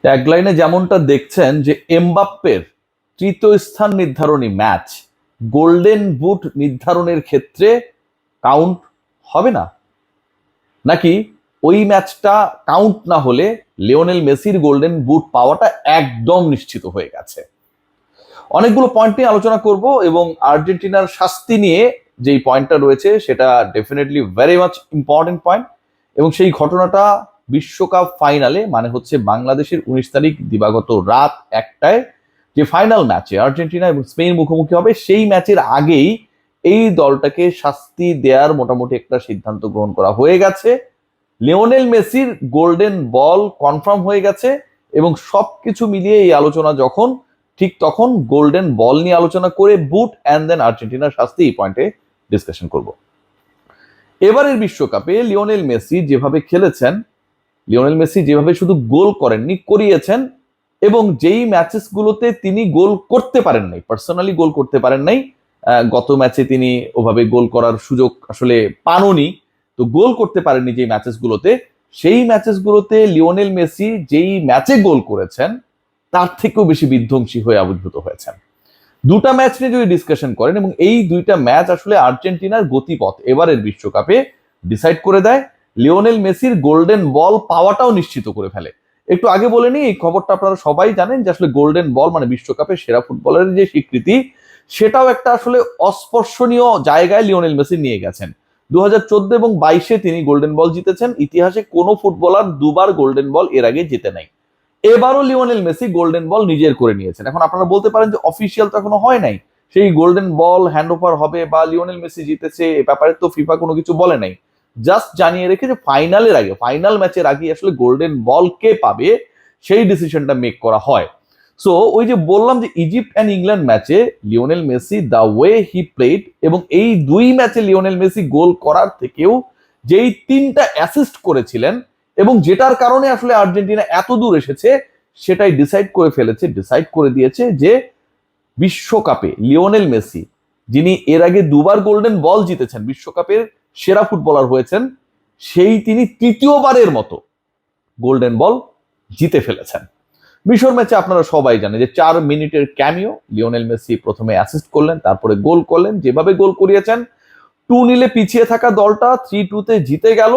ট্যাগলাইনে যেমনটা দেখছেন যে এমবাপ্পের তৃতীয় স্থান নির্ধারণী ম্যাচ গোল্ডেন বুট নির্ধারণের ক্ষেত্রে কাউন্ট হবে না, নাকি ওই ম্যাচটা কাউন্ট না হলে লিওনেল মেসির গোল্ডেন বুট পাওয়াটা একদম নিশ্চিত হয়ে গেছে। অনেকগুলো পয়েন্ট নিয়ে আলোচনা করব এবং আর্জেন্টিনার শাস্তি নিয়ে যেই পয়েন্টটা রয়েছে সেটা definitely very much important point. এবং সেই ঘটনাটা বিশ্বকাপ ফাইনালে, মানে হচ্ছে বাংলাদেশের 19 তারিখ দিবাগত রাত 1টায় যে ফাইনাল ম্যাচে আর্জেন্টিনা এবং স্পেন মুখোমুখি হবে, সেই ম্যাচের আগেই এই দলটাকে শাস্তি দেওয়ার মোটামুটি একটা সিদ্ধান্ত গ্রহণ করা হয়ে গেছে। লিওনেল মেসির গোল্ডেন বল কনফার্ম হয়ে গেছে এবং সবকিছু মিলিয়ে এই আলোচনা যখন, ঠিক তখন গোল্ডেন বল নিয়ে আলোচনা করে বুট অ্যান্ড দেন আর্জেন্টিনার শাস্তি এই পয়েন্টে ডিসকাশন করব। এবারের বিশ্বকাপে লিওনেল মেসি যেভাবে খেলেছেন, লিওনেল মেসি যেভাবে শুধু গোল করেননি, করিয়েছেন, এবং যেই ম্যাচেস গুলোতে তিনি গোল করতে পারেন নাই, পার্সোনালি গোল করতে পারেন নাই, গত ম্যাচে তিনি ওভাবে গোল করার সুযোগ আসলে পাননি, তো গোল করতে পারেননি যেই ম্যাচেস গুলোতে, সেই ম্যাচেস গুলোতে লিওনেল মেসি যেই ম্যাচে গোল করেছেন তার থেকেও বেশি বিধ্বংসী হয়ে আবির্ভূত হয়েছেন। দুটা ম্যাচ নিয়ে যদি ডিসকাশন করেন, এবং এই দুইটা ম্যাচ আসলে আর্জেন্টিনার গতিপথ এবারের বিশ্বকাপে ডিসাইড করে দেয়, লিওনেল মেসির গোল্ডেন বল পাওয়াটাও নিশ্চিত করে ফেলে। একটু আগে বলে নিই, এই খবরটা আপনারা সবাই জানেন যে আসলে গোল্ডেন বল মানে বিশ্বকাপের সেরা ফুটবলারের যে স্বীকৃতি, সেটাও একটা আসলে অস্পর্শনীয় জায়গায় লিওনেল মেসি নিয়ে গেছেন। 2014 এবং 22-এ তিনি গোল্ডেন বল জিতেছেন। ইতিহাসে কোনো ফুটবলার দুবার গোল্ডেন বল এর আগে জিতে নাই। এবারও লিওনেল মেসি গোল্ডেন বল নিজের করে নিয়েছেন। এখন আপনারা বলতে পারেন যে অফিসিয়াল তো এখনো হয় নাই, সেই গোল্ডেন বল হ্যান্ড ওভার হবে বা লিওনেল মেসি জিতেছে এ ব্যাপারে তো ফিফা কোনো কিছু বলে নাই। জাস্ট জানিয়ে রেখে যে ফাইনালের আগে, ফাইনাল ম্যাচের আগে আসলে গোল্ডেন বল কে পাবে সেই ডিসিশনটা মেক করা হয়। সো ওই যে বললাম যে ইজিপ্ট অ্যান্ড ইংল্যান্ড ম্যাচে Lionel Messi the way he played, এবং এই দুই ম্যাচে লিওনেল মেসি গোল করার থেকেও যেই 3টা অ্যাসিস্ট করেছিলেন এবং যেটার কারণে আসলে আর্জেন্টিনা এত দূর এসেছে, সেটাই ডিসাইড করে দিয়েছে যে বিশ্বকাপে লিওনেল মেসি, যিনি এর আগে দুবার গোল্ডেন বল জিতেছেন, বিশ্বকাপের সেরা ফুটবলার হয়েছেন, সেই তিনি তৃতীয়বারের মতো গোল্ডেন বল জিতে ফেলেছেন। মিশর ম্যাচে আপনারা সবাই জানেন যে 4 মিনিটের ক্যামিও, লিওনেল মেসি প্রথমে অ্যাসিস্ট করলেন, তারপরে গোল করলেন, যেভাবে গোল করিয়েছেন 2-0 পিছিয়ে থাকা দলটা 3-2-তে জিতে গেল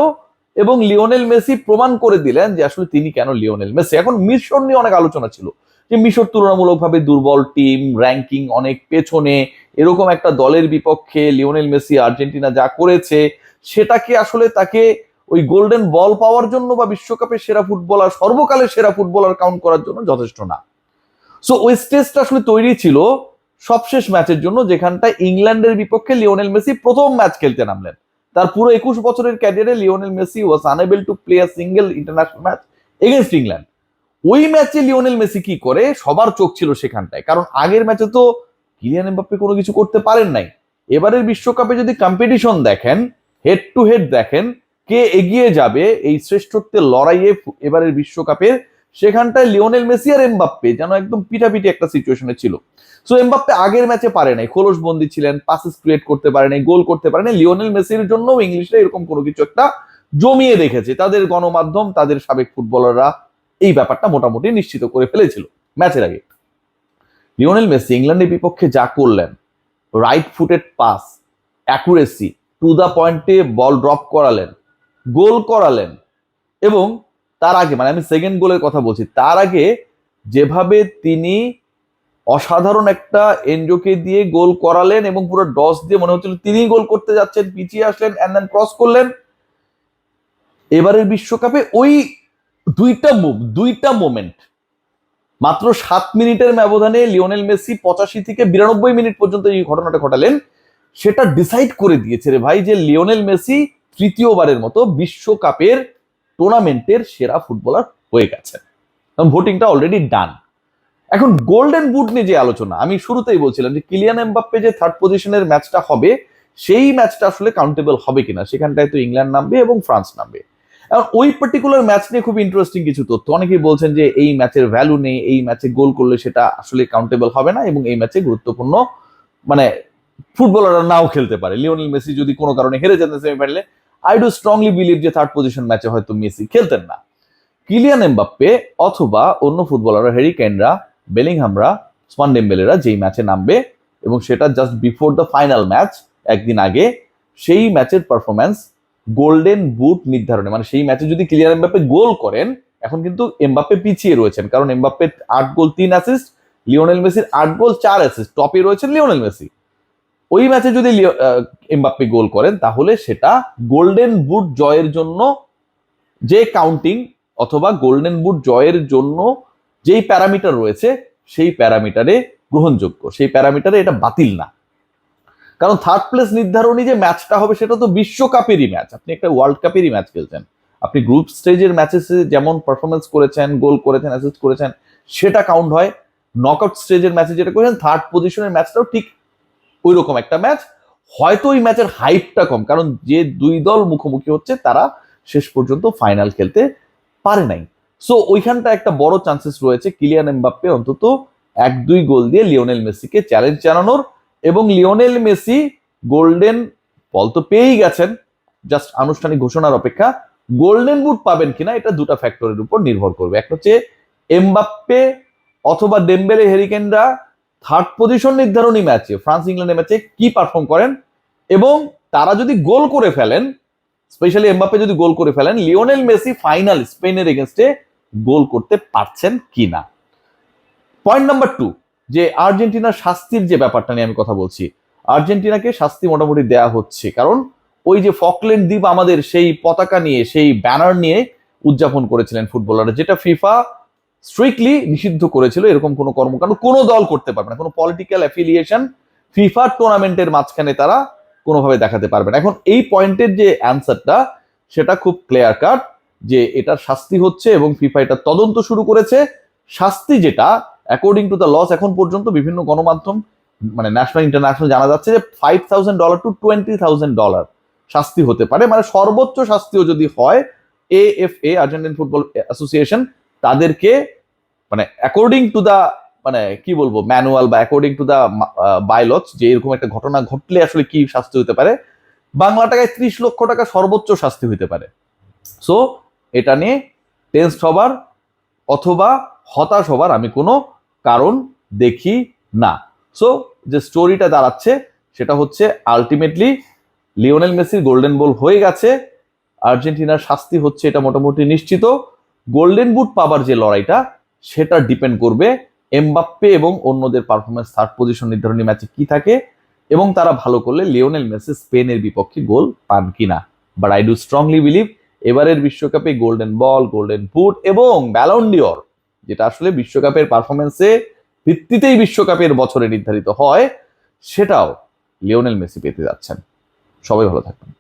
এবং লিওনেল মেসি প্রমাণ করে দিলেন যে আসলে তিনি কেন লিওনেল মেসি। এখন মিশর নিয়ে অনেক আলোচনা ছিল যে মিশর তুলনামূলকভাবে দুর্বল টিম, র্যাঙ্কিং অনেক পেছনে, এরকম একটা দলের বিপক্ষে লিওনেল মেসি আর্জেন্টিনা যা করেছে সেটা কি আসলে তাকে ওই গোল্ডেন বল পাওয়ার জন্য বা বিশ্বকাপের সেরা ফুটবলার, সর্বকালের সেরা ফুটবলার কাউন্ট করার জন্য যথেষ্ট না। সো ওই স্টেজটা আসলে তৈরি ছিল সবশেষ ম্যাচের জন্য, যেখানটা ইংল্যান্ডের বিপক্ষে লিওনেল মেসি প্রথম ম্যাচ খেলতে নামলেন। তার পুরো 21 বছরের ক্যারিয়ারে Lionel Messi was unable to play a single international match against England. ওই ম্যাচে লিওনেল মেসি কি করে সবার চোখ ছিল সেখানটায়, কারণ আগের ম্যাচে তো কিলিয়ান এমবাপ্পে কোনো কিছু করতে পারেন নাই। এবারের বিশ্বকাপে যদি কম্পিটিশন দেখেন, হেড টু হেড দেখেন, কে এগিয়ে যাবে এই শ্রেষ্ঠত্বের লড়াইয়ে এবারের বিশ্বকাপের, সেখানটায় লিওনেল মেসি আর এমবাপ্পে যেন একদম পিটাপিটি একটা সিচুয়েশনে ছিল। সো এমবাপ্পে আগের ম্যাচে পারে নাই, খোলস বন্দী ছিলেন, পাসেস ক্রিয়েট করতে পারে নাই, গোল করতে পারে নাই। লিওনেল মেসির জন্য ইংলিশরা এরকম কোনো কিছু একটা জমিয়ে রেখেছে, তাদের গণমাধ্যম, তাদের সাবেক ফুটবলাররা এই ব্যাপারটা মোটামুটি নিশ্চিত করে ফেলেছিল ম্যাচের আগে। লিওনেল মেসি ইংল্যান্ডের বিপক্ষে যা করলেন, right footed pass, accuracy, to the পয়েন্টে বল ড্রপ করালেন, গোল করালেন, এবং তার আগে, মানে আমি সেকেন্ড গোলের কথা বলছি, তার আগে যেভাবে তিনি অসাধারণ একটা এনজোকে দিয়ে গোল করালেন এবং পুরো ডস দিয়ে মনে হচ্ছিল তিনি গোল করতে যাচ্ছেন, পিছিয়ে আসলেন এন্ড দেন ক্রস করলেন। এবারের বিশ্বকাপে ওই দুইটা মোমেন্ট মাত্র 7 মিনিটের ব্যবধানে লিওনেল মেসি 85 থেকে 92 মিনিট পর্যন্ত এই ঘটনাটা ঘটালেন, সেটা ডিসাইড করে দিয়েছে রে ভাই যে লিওনেল মেসি তৃতীয়বারের মতো বিশ্বকাপের টুর্নামেন্টের সেরা ফুটবলার হয়ে গেছে। ভোটিংটা অলরেডি ডান। এখন গোল্ডেন বুট নিয়ে যে আলোচনা, আমি শুরুতেই বলছিলাম যে কিলিয়ান এমবাপ্পে যে থার্ড পজিশনের ম্যাচটা হবে, সেই ম্যাচটা আসলে কাউন্টেবল হবে কিনা, সেখানটায় তো ইংল্যান্ড নামবে এবং ফ্রান্স নামবে। এখন ওই পার্টিকুলার ম্যাচ নিয়ে খুব ইন্টারেস্টিং কিছু তথ্য, অনেকেই বলছেন যে এই ম্যাচের ভ্যালু নেই, এই ম্যাচে গোল করলে সেটা আসলে কাউন্টেবল হবে না এবং এই ম্যাচে গুরুত্বপূর্ণ মানে ফুটবলাররা নাও খেলতে পারে। লিওনেল মেসি যদি কোনো কারণে হেরে যেতেন সেমিফাইনালে, আই ডু স্ট্রংলি বিলিভ যে থার্ড পজিশন ম্যাচে হয়তো মেসি খেলতেন না। কিলিয়ান এমবাপ্পে অথবা অন্য ফুটবলাররা, হ্যারি কেনরা, বেলিংহামরা, ওসমান ডেম্বেলেরা যেই ম্যাচে নামবে এবং সেটা just before the final match, একদিন আগে, সেই ম্যাচের পারফরম্যান্স গোল্ডেন বুট নির্ধারণে, মানে সেই ম্যাচে যদি কিলিয়ান এমবাপ্পে গোল করেন, এখন কিন্তু এমবাপ্পে পিছিয়ে রয়েছেন কারণ এমবাপ্পের 8 গোল 3 অ্যাসিস্ট, লিওনেল মেসির 8 গোল 4 অ্যাসিস্ট, টপে রয়েছেন লিওনেল মেসি। ওই ম্যাচে যদি এমবাপ্পে গোল করেন তাহলে সেটা গোল্ডেন বুট জয়ের জন্য যে কাউন্টিং অথবা গোল্ডেন বুট জয়ের জন্য যেই প্যারামিটার রয়েছে সেই প্যারামিটারে গ্রহণযোগ্য, সেই প্যারামিটারে এটা বাতিল না। কারণ থার্ড প্লেস নির্ধারণী যে ম্যাচটা হবে সেটা তো বিশ্বকাপেরই ম্যাচ, আপনি একটা ওয়ার্ল্ড কাপেরই ম্যাচ খেলছেন। আপনি গ্রুপ স্টেজের ম্যাচে যেমন পারফরমেন্স করেছেন, গোল করেছেন, অ্যাসিস্ট করেছেন, সেটা কাউন্ট হয়। নকআউট স্টেজের ম্যাচে যেটা করেছেন, থার্ড পজিশনের ম্যাচটাও ঠিক ওই রকম একটা ম্যাচ। হয়তো ওই ম্যাচের হাইপটা কম, কারণ যে দুই দল মুখোমুখি হচ্ছে তারা শেষ পর্যন্ত ফাইনাল খেলতে পারে নাই। সো ওইখানটা একটা বড় চান্সেস রয়েছে কিলিয়ান এমবাপ্পে অন্তত 1-2 গোল দিয়ে লিওনেল মেসিকে চ্যালেঞ্জ জানানোর, এবং লিওনেল মেসি গোল্ডেন বল তো পেয়েই গেছেন, জাস্ট আনুষ্ঠানিক ঘোষণার অপেক্ষা। গোল্ডেন বুট পাবেন কিনা এটা দুটা ফ্যাক্টরের উপর নির্ভর করবে। একটা হচ্ছে এমবাপ্পে অথবা ডেম্বেলে, হ্যারি কেনরা থার্ড পজিশন নির্ধারণী ম্যাচে, ফ্রান্স ইংল্যান্ডের ম্যাচে কি পারফর্ম করেন, এবং তারা যদি গোল করে ফেলেন, স্পেশালি এমবাপ্পে যদি গোল করে ফেলেন, লিওনেল মেসি ফাইনাল স্পেনের এগেনস্টে গোল করতে পারছেন কিনা। পয়েন্ট নাম্বার 2, যে আর্জেন্টিনার শাস্তির যে ব্যাপারটা নিয়ে আমি কথা বলছি, আর্জেন্টিনাকে শাস্তি মোটামুটি দেয়া হচ্ছে, কারণ ওই যে ফকল্যান্ড দ্বীপ আমাদের সেই পতাকা নিয়ে, সেই ব্যানার নিয়ে উদযাপন করেছিলেন ফুটবলাররা, যেটা ফিফা স্ট্রিক্টলি নিষিদ্ধ করেছিল। এরকম কোনো কর্মকাণ্ড কোনো দল করতে পারবে না, কোনো পলিটিক্যাল অ্যাফিলিয়েশন ফিফা টুর্নামেন্টের মাঝখানে তারা কোনোভাবে দেখাতে পারবে না। এখন এই পয়েন্টের যে অ্যান্সারটা সেটা খুব ক্লিয়ার কাট, যে এটার শাস্তি হচ্ছে এবং ফিফা এটা তদন্ত শুরু করেছে। শাস্তি যেটা অ্যাকর্ডিং টু দ্য লস, এখন পর্যন্ত বিভিন্ন গণমাধ্যম, মানে ন্যাশনাল ইন্টারন্যাশনাল, জানা যাচ্ছে যে $5,000 to $20,000 শাস্তি হতে পারে। মানে সর্বোচ্চ শাস্তিও যদি হয়, AFA, আর্জেন্টিন ফুটবল অ্যাসোসিয়েশন, তাদেরকে মানে অ্যাকর্ডিং টু দা, মানে কি বলবো, ম্যানুয়াল বা অ্যাকর্ডিং টু দা বাইলজ, যে এরকম একটা ঘটনা ঘটলে আসলে কি শাস্তি হতে পারে, বাংলা টাকায় 30 লক্ষ টাকা সর্বোচ্চ শাস্তি হতে পারে। সো এটা নিয়ে টেনসড হবার অথবা হতাশ হবার আমি কোনো কারণ দেখি না। সো যে স্টোরিটা দাঁড়াচ্ছে সেটা হচ্ছে আলটিমেটলি লিওনেল মেসির গোল্ডেন বল হয়ে গেছে, আর্জেন্টিনার শাস্তি হচ্ছে এটা মোটামুটি নিশ্চিত। গোল্ডেন বুট পাবার যে লড়াইটা সেটা ডিপেন্ড করবে এমবাপ্পে এবং অন্যদের পারফরমেন্স থার্ড পজিশন নির্ধারণী ম্যাচে কি থাকে, এবং তারা ভালো করলে লিওনেল মেসি স্পেনের বিপক্ষে গোল পান কিনা। But I do strongly believe এবারের বিশ্বকাপে গোল্ডেন বল, গোল্ডেন বুট এবং ব্যালন ডিওর, যেটা আসলে বিশ্বকাপের পারফরমেন্সে ভিত্তিতেই বিশ্বকাপের বছরে নির্ধারিত হয়, সেটাও লিওনেল মেসি পেতে যাচ্ছেন। সবাই ভালো থাকবেন।